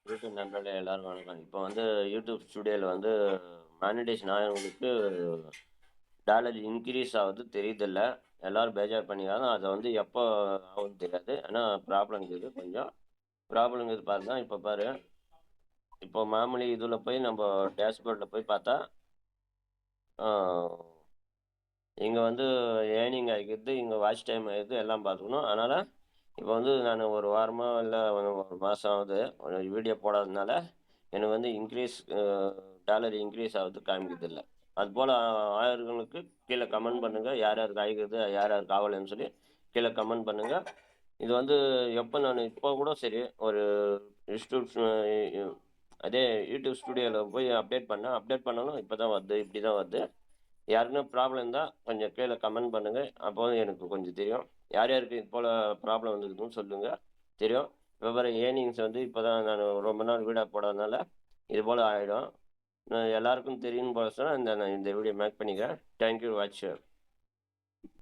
YouTube நண்பர்களே எல்லாருக்கும் வணக்கம். இப்போ வந்து யூடியூப் ஸ்டுடியோல வந்து மானிடைசேஷன் ஆகிறவங்களுக்கு டாலர் இன்க்ரீஸ் ஆகுது தெரியுதில்ல. எல்லாரும் பேஜார் பண்ணிக்கிறாங்க. அது வந்து எப்போ ஆகும்னு தெரியாது. ஆனா ப்ராப்ளம் இருக்குது கொஞ்சம். ப்ராப்ளம் இருக்குது பாருங்க. இப்போ பாரு. இப்போ மாமூலி இதுல போய் நம்ம டேஷ்போர்ட்ல போய் பார்த்தா, ஆ இங்க வந்து ஏர்னிங் ஆகிக்கிறது, இங்க வாட்ச் டைம் ஆகிருது எல்லாம் பார்த்துக்கணும். அதனால இப்போ வந்து நான் ஒரு வாரமா இல்ல ஒரு மாசம் ஆகுது. ஒரு வீடியோ போடாததுனால எனக்கு வந்து டாலர் இன்க்ரீஸ் ஆகுது காமிக்குதில்ல. அதுபோல ஆயிரங்களுக்கு கீழ கமெண்ட் பண்ணுங்க. யார் யாருக்கு ஆகிக்குது, யார் யாருக்கு ஆவலன்னு சொல்லி கீழ கமெண்ட் பண்ணுங்க. இது வந்து எப்போ நான் இப்போ கூட சரி, ஒரு யூடியூப் அதே யூடியூப் ஸ்டுடியோல போய் அப்டேட் பண்ணேன். அப்டேட் பண்ணாலும் இப்பதான் வருது, இப்படி தான் வருது. யாருக்குன்னா ப்ராப்ளம் இருந்தா கொஞ்சம் கீழ கமெண்ட் பண்ணுங்க. அப்போ எனக்கு கொஞ்சம் தெரியும். யார் யாருக்கு இது போல ப்ராப்ளம் வந்துருக்குன்னு சொல்லுங்க. தெரியும். இப்போ பாரு ஏர்னிங்ஸ் வந்து இப்பதான் நான் ரொம்ப நாள் வீடியோ போடாதனால இது போல ஆயிடும். நான் எல்லாருக்கும் தெரியும்னு போல சொன்னா நான் இந்த வீடியோ மேக் பண்ணிக்கிறேன். Thank you watch.